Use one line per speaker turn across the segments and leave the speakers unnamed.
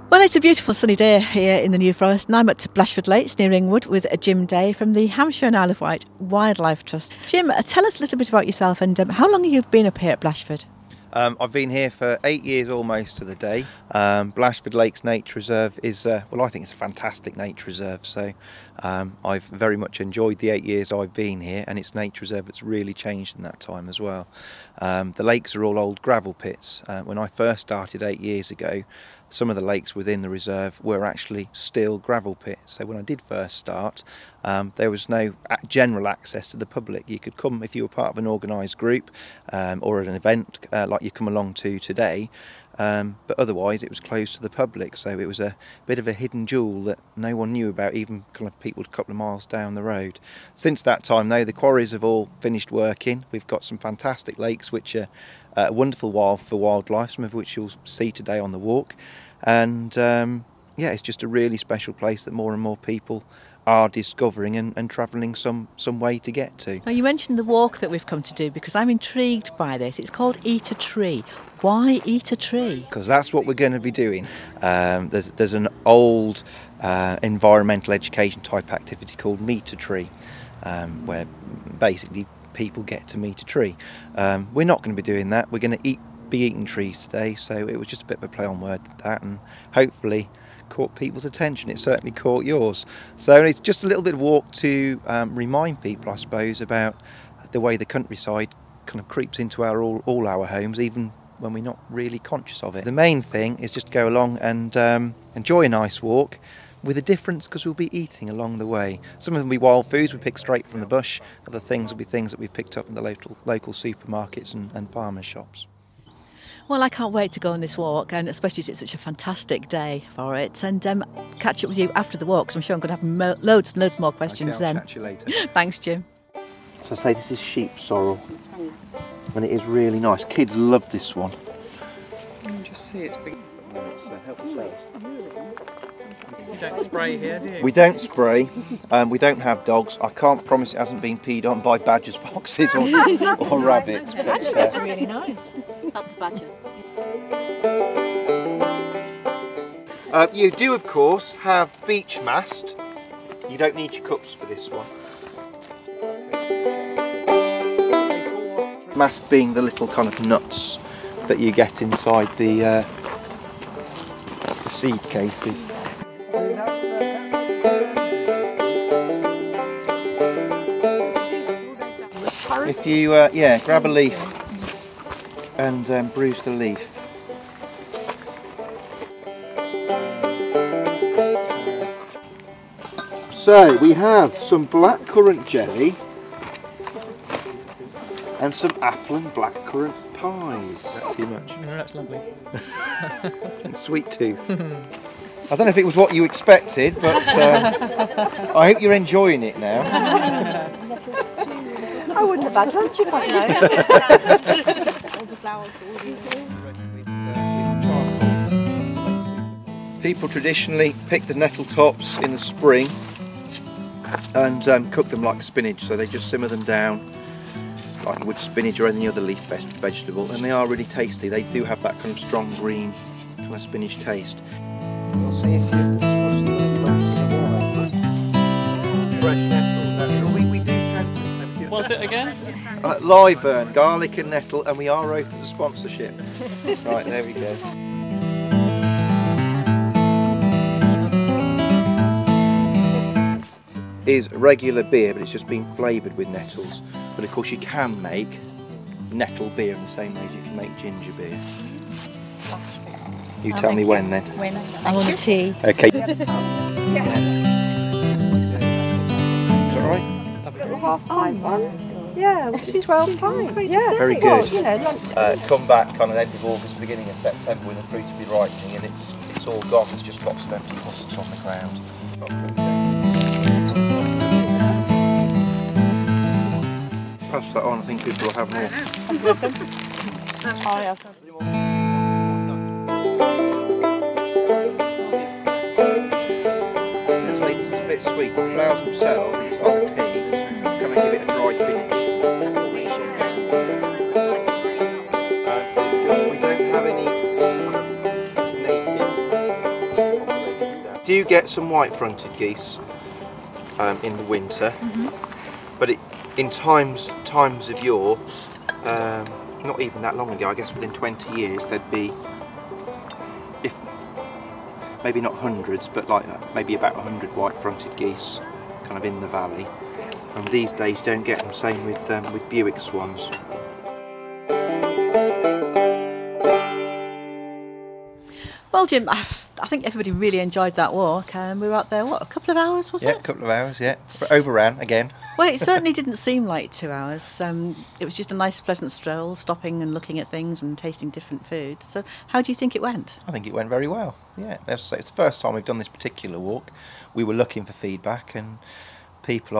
Well, it's a beautiful sunny day here in the New Forest, and I'm at Blashford Lakes near Ringwood with Jim Day from the Hampshire and Isle of Wight Wildlife Trust. Jim, tell us a little bit about yourself and how long have you been up here at Blashford?
I've been here for 8 years almost to the day. Blashford Lakes Nature Reserve is, well, I think it's a fantastic nature reserve, so I've very much enjoyed the 8 years I've been here, and it's nature reserve that's really changed in that time as well. The lakes are all old gravel pits. When I first started 8 years ago, some of the lakes within the reserve were actually still gravel pits. So when I did first start, there was no general access to the public. You could come if you were part of an organised group or an event like you come along to today, but otherwise it was closed to the public. So it was a bit of a hidden jewel that no one knew about, even kind of people a couple of miles down the road. Since that time though, the quarries have all finished working. We've got some fantastic lakes which are wonderful for wildlife, some of which you'll see today on the walk, and yeah, it's just a really special place that more and more people are discovering and travelling some way to get to.
Now, you mentioned the walk that we've come to do because I'm intrigued by this. It's called Eat a Tree. Why eat a tree?
Because that's what we're going to be doing. There's an old environmental education type activity called Meet a Tree, where basically people get to meet a tree. We're not going to be doing that. We're going to be eating trees today, so it was just a bit of a play on word that, and hopefully caught people's attention. It certainly caught yours. So it's just a little bit of walk to remind people, I suppose, about the way the countryside kind of creeps into all our homes, even when we're not really conscious of it. The main thing is just to go along and enjoy a nice walk, with a difference because we'll be eating along the way. Some of them will be wild foods we pick straight from the bush. Other things will be things that we've picked up in the local supermarkets and farmers' shops.
Well, I can't wait to go on this walk, and especially as it's such a fantastic day for it, and catch up with you after the walk, because I'm sure I'm going to have loads and loads more questions
Okay, I'll
then.
catch you later.
Thanks, Jim.
So I say this is sheep sorrel, and it is really nice. Kids love this one.
You can just see it's big. You don't spray here, do you?
We don't spray. We don't have dogs. I can't promise it hasn't been peed on by badgers, foxes, or rabbits. But,
Actually, that's really nice.
That's the badger.
You do, of course, have beech mast. You don't need your cups for this one. Mast being the little kind of nuts that you get inside the seed cases. If you yeah, grab a leaf and bruise the leaf. So we have some blackcurrant jelly and some apple and blackcurrant pies. That's too much.
No, that's lovely.
And sweet tooth. I don't know if it was what you expected, but I hope you're enjoying it now.
I wouldn't have had lunch if I'd known.
People traditionally pick the nettle tops in the spring and cook them like spinach, so they just simmer them down like you would spinach or any other leaf vegetable, and they are really tasty. They do have that kind of strong green kind of spinach taste. We'll see if fresh nettle. We do tend.
What's it again?
Live burn, garlic and nettle, and we are open to sponsorship. Right, there we go. Is regular beer, but it's just been flavoured with nettles. But of course you can make nettle beer in the same way as you can make ginger beer. You tell me when then.
When? I want a tea.
Okay. Is that right?
5 months. Yeah, which is 12 pints. Yeah,
Very good.
well, you know,
Come back kind of end of August, beginning of September when the fruit will be ripening, and it's all gone. There's just lots of empty husks on the ground. Pass that on, I think people will have more. This is a bit sweet. The flowers themselves, it's like a pea, kind of give it a dry finish. We don't have any native do get some white-fronted geese in the winter, but in times of yore, not even that long ago, I guess within 20 years, there'd be, if maybe not hundreds, but like maybe about 100 white-fronted geese kind of in the valley. And these days you don't get them, same with Buick swans.
Well, Jim, I think everybody really enjoyed that walk. We were out there, what, a couple of hours, was it?
Yeah, a couple of hours, yeah. Overran again.
Well, it certainly didn't seem like 2 hours. It was just a nice, pleasant stroll, stopping and looking at things and tasting different foods. So how do you think it went?
I think it went very well, yeah. It's the first time we've done this particular walk. We were looking for feedback, and people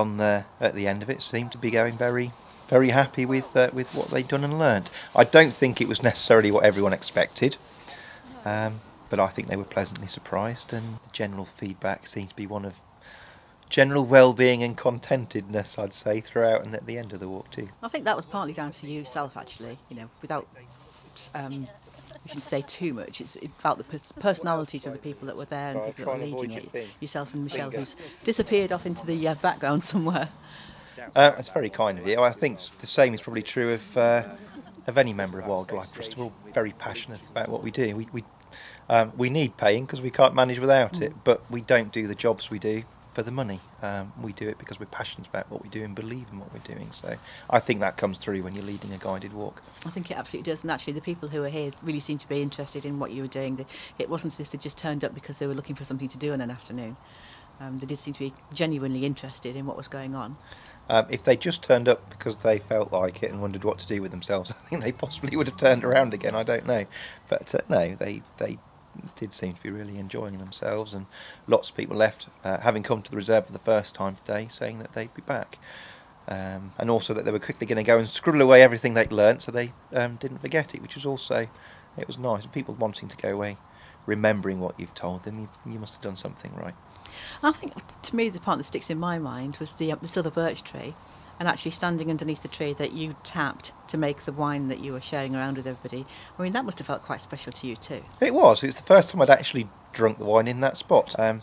at the end of it seemed to be going very, very happy with what they'd done and learned. I don't think it was necessarily what everyone expected. But I think they were pleasantly surprised, and the general feedback seemed to be one of general well-being and contentedness, I'd say, throughout and at the end of the walk too.
I think that was partly down to yourself, actually, without, we shouldn't say too much, it's about the personalities of the people that were there and people that were leading it. Yourself and Michelle, who's disappeared off into the background somewhere.
That's very kind of you. I think the same is probably true of any member of Wildlife Trust. We're all very passionate about what we do. We need paying because we can't manage without it, but we don't do the jobs we do for the money. We do it because we're passionate about what we do and believe in what we're doing. So I think that comes through when you're leading a guided walk. I
think it absolutely does, and actually the people who were here really seemed to be interested in what you were doing. It wasn't as if they just turned up because they were looking for something to do in an afternoon. They did seem to be genuinely interested in what was going on.
If they just turned up because they felt like it and wondered what to do with themselves, I think they possibly would have turned around again, I don't know. But no, they did seem to be really enjoying themselves, and lots of people left, having come to the reserve for the first time today, saying that they'd be back. And also that they were quickly going to go and scribble away everything they'd learnt so they didn't forget it, which was also, it was nice. People wanting to go away remembering what you've told them, you must have done something right.
I think, to me, the part that sticks in my mind was the silver birch tree, and actually standing underneath the tree that you tapped to make the wine that you were sharing around with everybody. I mean, that must have felt quite special to you too.
It was. It's the first time I'd actually drunk the wine in that spot. I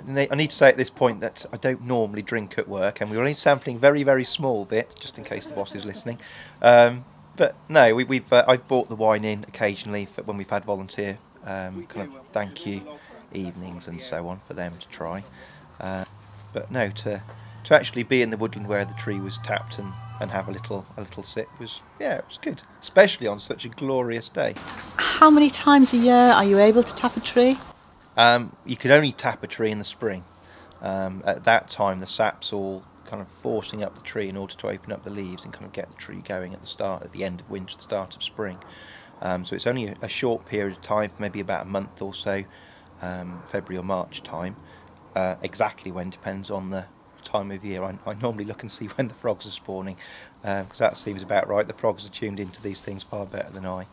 need to say at this point that I don't normally drink at work, and we were only sampling very, very small bit, just in case the boss is listening. But no, I've bought the wine in occasionally for when we've had volunteer kind of thank you evenings and so on for them to try. But no, to actually be in the woodland where the tree was tapped and have a little sip was, yeah, it was good, especially on such a glorious day.
How many times a year are you able to tap a tree?
You can only tap a tree in the spring. At that time the sap's all kind of forcing up the tree in order to open up the leaves and kind of get the tree going at the end of winter, the start of spring. So it's only a short period of time, maybe about a month or so, February or March time. Exactly when depends on the time of year. I normally look and see when the frogs are spawning, because that seems about right. The frogs are tuned into these things far better than I.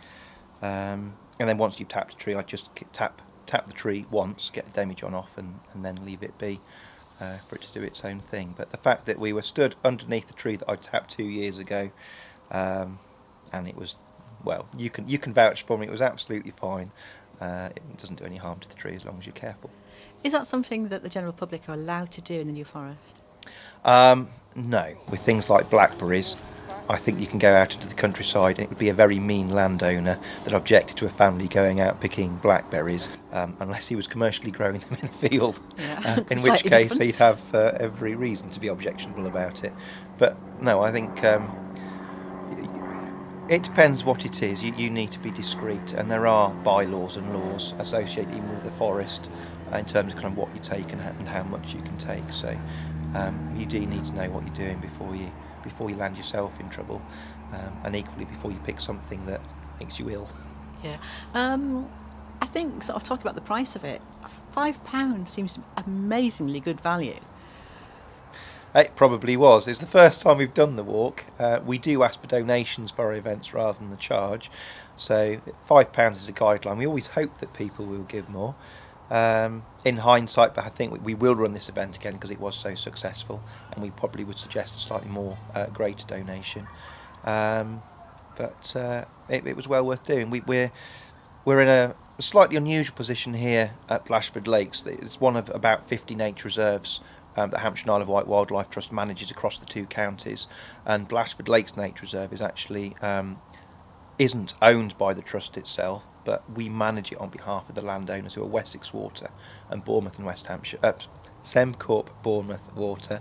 And then once you've tapped a tree, I just tap the tree once, get the demijohn off, and then leave it be for it to do its own thing. But the fact that we were stood underneath the tree that I tapped 2 years ago, and it was, well, you can vouch for me, it was absolutely fine. It doesn't do any harm to the tree as long as you're careful.
Is that something that the general public are allowed to do in the New Forest?
No. With things like blackberries, I think you can go out into the countryside and it would be a very mean landowner that objected to a family going out picking blackberries, unless he was commercially growing them in a field,
yeah.
In which case he'd have every reason to be objectionable about it. But no, I think it depends what it is. You need to be discreet, and there are bylaws and laws associated even with the forest in terms of kind of what you take and how much you can take. So you do need to know what you're doing before you land yourself in trouble, and equally before you pick something that makes you ill.
Yeah. I think, sort of talking about the price of it, £5 seems amazingly good value.
It probably was. It's the first time we've done the walk. We do ask for donations for our events rather than the charge, so £5 is a guideline. We always hope that people will give more. In hindsight, but I think we will run this event again because it was so successful, and we probably would suggest a slightly more greater donation. But it was well worth doing. We're in a slightly unusual position here at Blashford Lakes. It's one of about 50 nature reserves that Hampshire and Isle of Wight Wildlife Trust manages across the 2 counties, and Blashford Lakes Nature Reserve is actually isn't owned by the trust itself, but we manage it on behalf of the landowners, who are Wessex Water and Bournemouth and West Hampshire, Semcorp Bournemouth Water,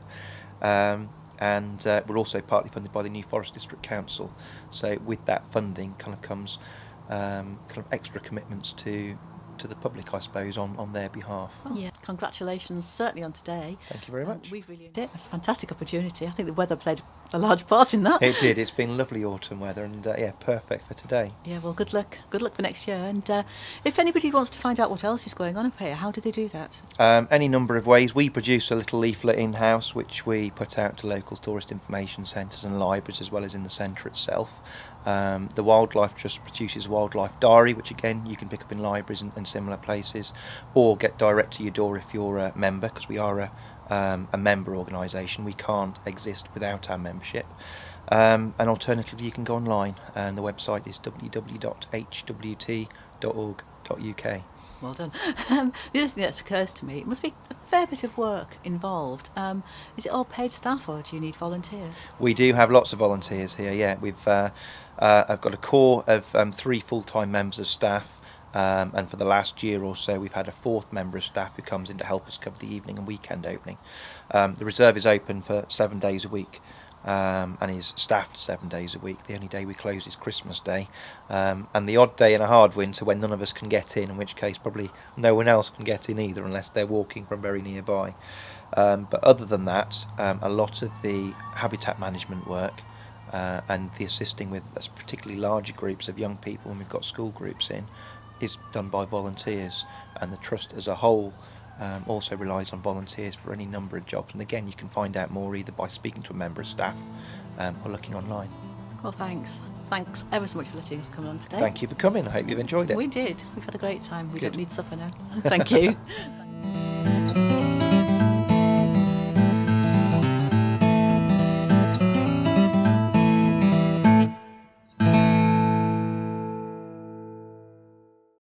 and we're also partly funded by the New Forest District Council. So with that funding kind of comes kind of extra commitments to the public, I suppose, on their behalf.
Oh, yeah, congratulations, certainly on today.
Thank you very much.
We've really enjoyed it. It's a fantastic opportunity. I think the weather played a large part in that.
It did. It's been lovely autumn weather, and yeah, perfect for today.
Yeah, well, good luck. Good luck for next year. And if anybody wants to find out what else is going on up here, how do they do that?
Any number of ways. We produce a little leaflet in-house, which we put out to local tourist information centres and libraries, as well as in the centre itself. The Wildlife Trust produces a wildlife diary, which again you can pick up in libraries and similar places, or get direct to your door if you're a member, because we are a member organisation. We can't exist without our membership. And alternatively, you can go online, and the website is www.hwt.org.uk.
Well done. The other thing that occurs to me, it must be a fair bit of work involved. Is it all paid staff, or do you need volunteers?
We do have lots of volunteers here, yeah. I've got a core of 3 full-time members of staff, and for the last year or so we've had a 4th member of staff who comes in to help us cover the evening and weekend opening. The reserve is open for 7 days a week, and is staffed 7 days a week. The only day we close is Christmas Day, and the odd day in a hard winter when none of us can get in which case probably no one else can get in either unless they're walking from very nearby. But other than that, a lot of the habitat management work and the assisting with particularly larger groups of young people when we've got school groups in is done by volunteers, and the trust as a whole also relies on volunteers for any number of jobs. And again, you can find out more either by speaking to a member of staff or looking online.
Well, thanks ever so much for letting us come on today.
Thank you for coming. I hope you've enjoyed it.
We did. We've had a great time. We don't need supper now. Thank you.